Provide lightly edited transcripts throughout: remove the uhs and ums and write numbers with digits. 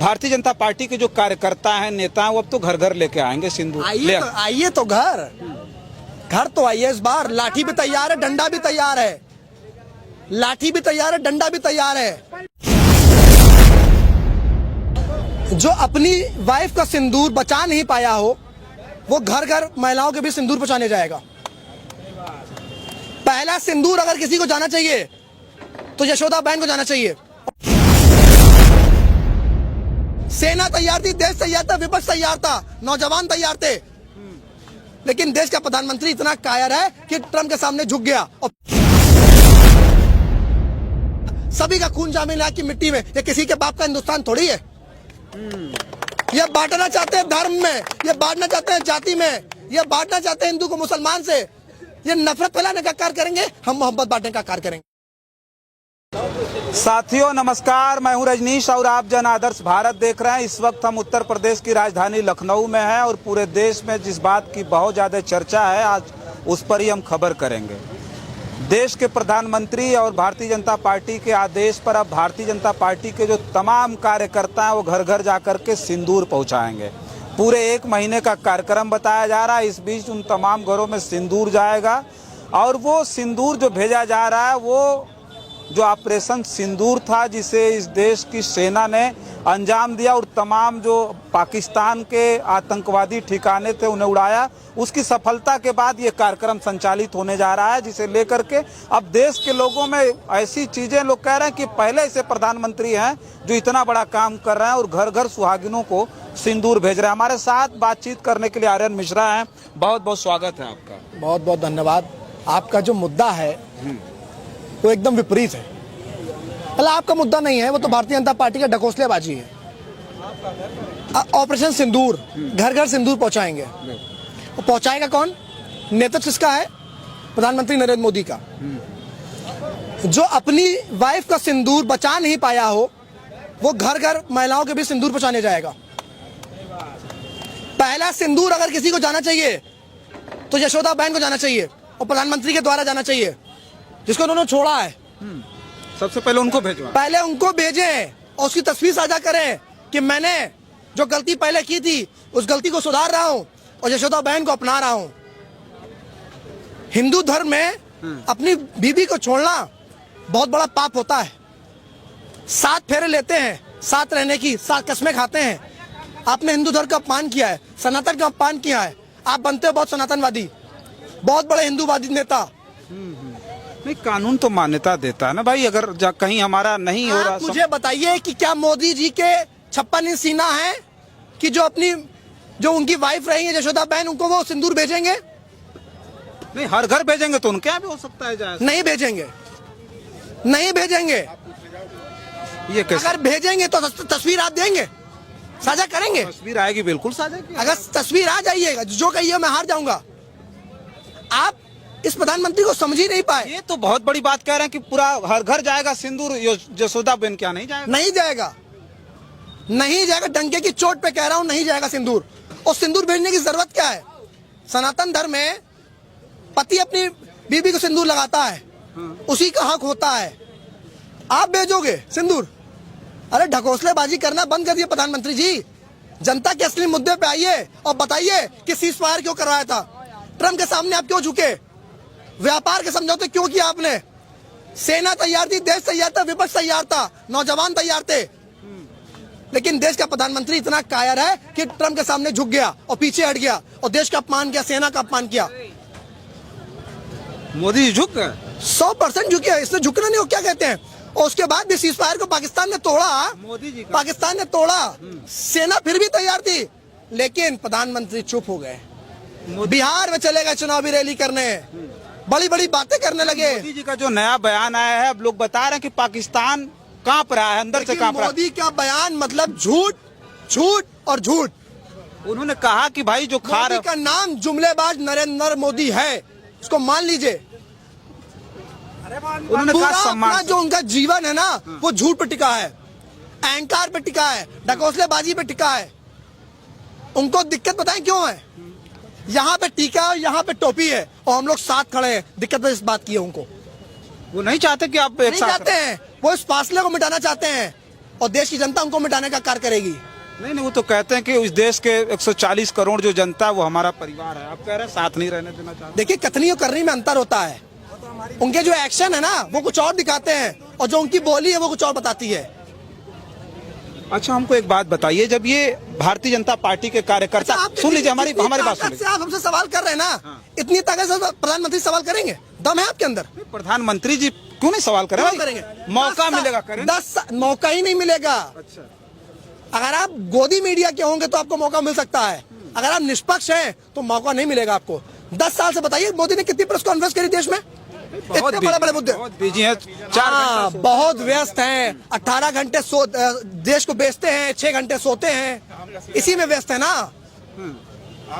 Bharatiya Janata party के जो कार्यकर्ता हैं, नेता हैं, वो अब तो घर घर लेके आएंगे सिंदूर। आइए तो घर तो आइए। इस बार लाठी भी तैयार है, डंडा भी तैयार है। लाठी भी तैयार है, डंडा भी तैयार है। जो अपनी वाइफ का सिंदूर बचा नहीं पाया हो, वो घर घर महिलाओं के भी सिंदूर पहुंचाने जाएगा। पहला सिंदूर अगर किसी को जाना चाहिए तो यशोदा बहन को जाना चाहिए। सेना तैयार थी, देश तैयार था, विपक्ष तैयार था, नौजवान तैयार थे, लेकिन देश का प्रधानमंत्री इतना कायर है कि ट्रंप के सामने झुक गया और सभी का खून शामिल है कि मिट्टी में। ये किसी के बाप का हिंदुस्तान थोड़ी है। ये बांटना चाहते हैं धर्म में, ये बांटना चाहते हैं जाति में, ये बांटना चाहते हैं हिंदू को मुसलमान से। ये नफरत फैलाने का कार्य करेंगे, हम मोहब्बत बांटने का कार्य करेंगे। साथियों नमस्कार, मैं हूं रजनीश और आप जन आदर्श भारत देख रहे हैं। इस वक्त हम उत्तर प्रदेश की राजधानी लखनऊ में हैं और पूरे देश में जिस बात की बहुत ज़्यादा चर्चा है, आज उस पर ही हम खबर करेंगे। देश के प्रधानमंत्री और भारतीय जनता पार्टी के आदेश पर अब भारतीय जनता पार्टी के जो तमाम कार्यकर्ता हैं वो घर घर जाकर के सिंदूर पहुंचाएंगे। पूरे 1 महीने का कार्यक्रम बताया जा रहा है। इस बीच उन तमाम घरों में सिंदूर जाएगा और वो सिंदूर जो भेजा जा रहा है वो जो ऑपरेशन सिंदूर था, जिसे इस देश की सेना ने अंजाम दिया और तमाम जो पाकिस्तान के आतंकवादी ठिकाने थे उन्हें उड़ाया, उसकी सफलता के बाद ये कार्यक्रम संचालित होने जा रहा है, जिसे लेकर के अब देश के लोगों में ऐसी चीजें लोग कह रहे हैं कि पहले से प्रधानमंत्री हैं जो इतना बड़ा काम कर रहे हैं और घर घर सुहागिनों को सिंदूर भेज रहे हैं। हमारे साथ बातचीत करने के लिए आर्यन मिश्रा हैं, बहुत बहुत स्वागत है आपका। बहुत बहुत धन्यवाद। आपका जो मुद्दा है वो एकदम विपरीत है। भला आपका मुद्दा नहीं है, वो तो भारतीय जनता पार्टी का ढकोसलेबाजी है। ऑपरेशन सिंदूर, घर घर सिंदूर पहुंचाएंगे। वो पहुंचाएगा कौन? नेतृत्व किसका है? प्रधानमंत्री नरेंद्र मोदी का। जो अपनी वाइफ का सिंदूर बचा नहीं पाया हो, वो घर घर महिलाओं के भी सिंदूर पहुंचाने जाएगा। पहला सिंदूर अगर किसी को जाना चाहिए तो यशोदा बहन को जाना चाहिए और प्रधानमंत्री के द्वारा जाना चाहिए, जिसको उन्होंने छोड़ा है। सबसे पहले उनको भेजवा, पहले उनको भेजें और उसकी तस्वीर साझा करें कि मैंने जो गलती पहले की थी उस गलती को सुधार रहा हूं और यशोदा बहन को अपना रहा हूं। हिंदू धर्म में अपनी बीवी को छोड़ना बहुत बड़ा पाप होता है। 7 फेरे लेते हैं, साथ रहने की, 7 कस्में खाते हैं। आपने हिंदू धर्म का अपमान किया है, सनातन का अपमान किया है। आप बनते हो बहुत सनातनवादी, बहुत बड़े हिंदूवादी नेता। नहीं, कानून तो मान्यता देता है ना भाई। अगर कहीं हमारा नहीं हो रहा, मुझे बताइए कि क्या मोदी जी के 56 इंच सीना है कि जो उनकी वाइफ रही है यशोदा बहन, उनको वो सिंदूर भेजेंगे? नहीं, हर घर भेजेंगे तो उनके यहाँ भी हो सकता है जाए। नहीं भेजेंगे, नहीं भेजेंगे। ये कैसे? अगर भेजेंगे तो तस्वीर आप देंगे, साझा करेंगे? तस्वीर आएगी, बिल्कुल साझा की। अगर तस्वीर आ जाइएगा, जो कहिए मैं हार जाऊंगा। आप इस प्रधानमंत्री को समझ ही नहीं पाए। ये तो बहुत बड़ी बात कह रहे हैं कि पूरा हर घर जाएगा सिंदूर, यशोदा बहन क्या नहीं जाएगा? नहीं जाएगा, नहीं जाएगा। डंके की चोट पे कह रहा हूं, नहीं जाएगा सिंदूर। और सिंदूर भेजने की जरूरत क्या है? सनातन धर्म में पति अपनी बीवी को सिंदूर लगाता है, उसी का हक होता है। आप भेजोगे सिंदूर? अरे ढकोसलेबाजी करना बंद करिए प्रधानमंत्री जी। जनता के असली मुद्दे पे आइए और बताइए कि सीज फायर क्यों करवाया था? ट्रंप के सामने आप क्यों झुके? व्यापार के समझौते क्यों किया आपने? सेना तैयार थी, देश तैयार था, विपक्ष तैयार था, नौजवान तैयार थे, लेकिन देश का प्रधानमंत्री इतना कायर है कि ट्रंप के सामने झुक गया और पीछे हट गया और देश का अपमान किया, सेना का अपमान किया। मोदी जी झुक गए, 100% झुके। इसने झुकना नहीं हो क्या कहते हैं? और उसके बाद भी सीज फायर को पाकिस्तान ने तोड़ा, मोदी जी पाकिस्तान ने तोड़ा। सेना फिर भी तैयार थी, लेकिन प्रधानमंत्री चुप हो गए। बिहार में चले गए चुनावी रैली करने, बड़ी बड़ी बातें करने लगे। मोदी जी का जो नया बयान आया है, अब लोग बता रहे हैं कि पाकिस्तान कांप रहा है, अंदर से कांप रहा है। मोदी का बयान मतलब झूठ, झूठ और झूठ। उन्होंने कहा कि भाई जो खा रहे, का नाम जुमलेबाज नरेंद्र मोदी है, इसको मान लीजिए। उन्होंने कहा सम्मान, जो उनका जीवन है ना वो झूठ पे टिका है, अहंकार पे टिका है, ढकोसलेबाजी पे टिका है। उनको दिक्कत बताएं क्यों है? यहाँ पे टीका है, यहाँ पे टोपी है और हम लोग साथ खड़े हैं। दिक्कत इस बात की है उनको। वो नहीं चाहते कि आप एक नहीं साथ चाहते हैं, वो इस फासले को मिटाना चाहते हैं। और देश की जनता उनको मिटाने का कार्य करेगी। नहीं, वो तो कहते हैं कि इस देश के 140 करोड़ जो जनता है वो हमारा परिवार है। आप कह रहे हैं साथ नहीं रहने देना चाहते। देखिए, कथनी और करनी में अंतर होता है। उनके जो एक्शन है ना वो कुछ और दिखाते हैं और जो उनकी बोली है वो कुछ और बताती है। अच्छा, हमको एक बात बताइए, जब ये भारतीय जनता पार्टी के कार्यकर्ता, सुन लीजिए हमारी बात सुन लीजिए। आप हमसे सवाल कर रहे हैं ना, इतनी ताकत से प्रधानमंत्री सवाल करेंगे? दम है आपके अंदर? प्रधानमंत्री जी क्यों नहीं सवाल करें? करेंगे, मौका मिलेगा करें। 10 मौका ही नहीं मिलेगा। अच्छा, अगर आप गोदी मीडिया के होंगे तो आपको मौका मिल सकता है, अगर आप निष्पक्ष हैं तो मौका नहीं मिलेगा आपको। 10 साल से बताइए मोदी ने कितनी प्रेस कॉन्फ्रेंस करी देश में? इतने बड़े-बड़े मुद्दे, बहुत बिजी हैं, 4 घंटे बहुत व्यस्त हैं। 18 घंटे देश को बेचते हैं, 6 घंटे सोते हैं, इसी में व्यस्त है ना।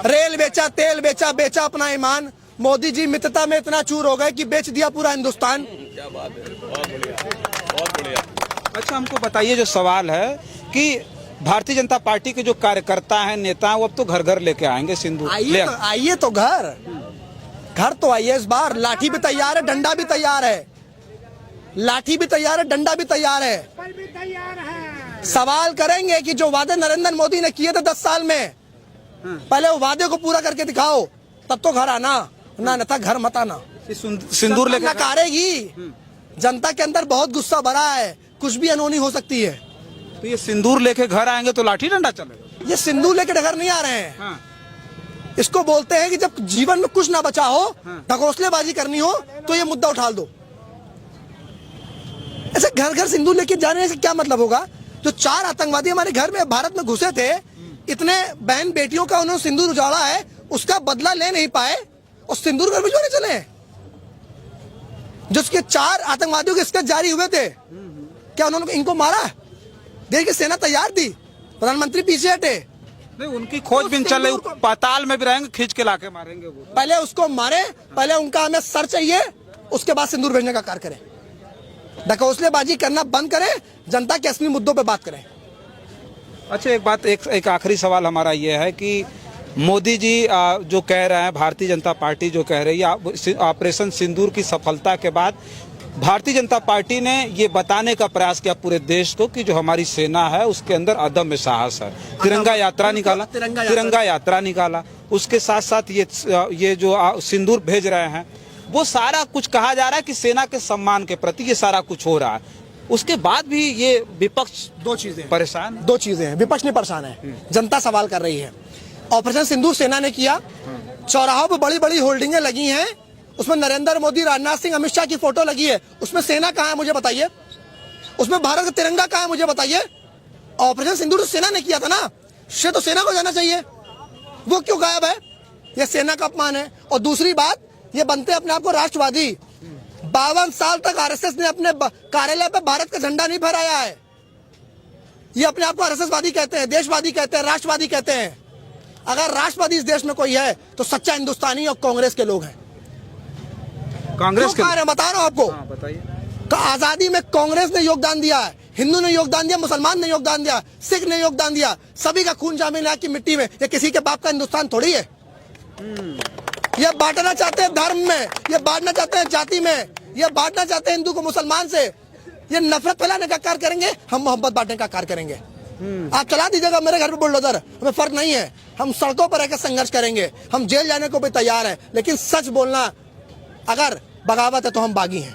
रेल बेचा, तेल बेचा, बेचा अपना ईमान। मोदी जी मित्रता में इतना चूर हो गए कि बेच दिया पूरा हिंदुस्तान। क्या बात है, बहुत बढ़िया। अच्छा, हमको बताइए, जो सवाल है कि भारतीय जनता पार्टी के जो कार्यकर्ता हैं, नेता हैं, वो अब तो घर घर लेके आएंगे सिंदूर। आइए तो घर तो आइए। इस बार लाठी भी तैयार है, डंडा भी तैयार है। लाठी भी तैयार है, डंडा भी तैयार है। सवाल करेंगे कि जो वादे नरेंद्र मोदी ने किए थे 10 साल में, पहले वो वादे को पूरा करके दिखाओ, तब तो घर आना, ना था घर मत आना। सिंदूर लेके नकारेगी। जनता के अंदर बहुत गुस्सा भरा है, कुछ भी अनहोनी हो सकती है। तो ये सिंदूर लेके घर आएंगे तो लाठी डंडा चलेगा? ये सिंदूर लेके घर नहीं आ रहे हैं। इसको बोलते हैं कि जब जीवन में कुछ ना बचा हो, ढकोसलेबाजी करनी हो, तो ये मुद्दा उठा दो। ऐसे घर घर सिंदूर लेके जाने से क्या मतलब होगा? जो 4 आतंकवादी हमारे घर में भारत में घुसे थे, इतने बहन बेटियों का उन्होंने सिंदूर उजाड़ा है, उसका बदला ले नहीं पाए और सिंदूर घर भिजवाने चले। जो उसके 4 आतंकवादियों के स्केच जारी हुए थे, क्या उन्होंने इनको मारा? देश की सेना तैयार थी, प्रधानमंत्री पीछे हटे। नहीं, उनकी खोजबीन चल रही, पाताल में भी रहेंगे, खींच के लाके मारेंगे वो। पहले उसको मारे, पहले उनका हमें सर चाहिए, उसके बाद सिंदूर भेजने का कार्य करें। ढकोसलेबाजी करना बंद करें, जनता के असली मुद्दों पे बात करें। अच्छा, एक बात, एक आखिरी सवाल हमारा ये है कि मोदी जी जो कह रहे हैं, भारतीय जनता पार्टी जो कह रही है, ऑपरेशन सिंदूर की सफलता के बाद भारतीय जनता पार्टी ने ये बताने का प्रयास किया पूरे देश को कि जो हमारी सेना है उसके अंदर अदम्य साहस है। तिरंगा यात्रा निकाला, उसके साथ साथ ये जो सिंदूर भेज रहे हैं, वो सारा कुछ कहा जा रहा है कि सेना के सम्मान के प्रति ये सारा कुछ हो रहा है। उसके बाद भी ये विपक्ष 2 चीजें परेशान, 2 चीजें हैं। विपक्ष नहीं परेशान है, जनता सवाल कर रही है। ऑपरेशन सिंदूर सेना ने किया, चौराहों पर बड़ी बड़ी होल्डिंगें लगी हैं, उसमें नरेंद्र मोदी, राजनाथ सिंह, अमित शाह की फोटो लगी है, उसमें सेना कहाँ है मुझे बताइए? उसमें भारत का तिरंगा कहाँ है मुझे बताइए? ऑपरेशन सिंदूर सेना ने किया था ना, ये तो सेना को जाना चाहिए, वो क्यों गायब है? ये सेना का अपमान है। और दूसरी बात, ये बनते अपने आप को राष्ट्रवादी। 52 साल तक आरएसएस ने अपने कार्यालय पे भारत का झंडा नहीं फहराया है। ये अपने आप को आरएसएसवादी कहते हैं, देशवादी कहते हैं, राष्ट्रवादी कहते हैं। अगर राष्ट्रवादी इस देश में कोई है तो सच्चा हिंदुस्तानी और कांग्रेस के लोग हैं। कांग्रेस के बता रहा हूं आपको। बताइए। तो आजादी में कांग्रेस ने योगदान दिया है, हिंदू ने योगदान दिया, मुसलमान ने योगदान दिया, सिख ने योगदान दिया, सभी का खून शामिल है की मिट्टी में। ये किसी के बाप का हिंदुस्तान थोड़ी है। ये बांटना चाहते हैं धर्म में, ये बांटना चाहते हैं जाति में, ये बांटना चाहते हैं हिंदू को मुसलमान से। ये नफरत फैलाने का कार्य करेंगे, हम मोहब्बत बांटने का कार्य करेंगे। आप चला दीजिएगा मेरे घर पे बुलडोजर, हमें फर्क नहीं है। हम सड़कों पर रहकर संघर्ष करेंगे, हम जेल जाने को भी तैयार हैं, लेकिन सच बोलना अगर बगावत है तो हम बागी हैं।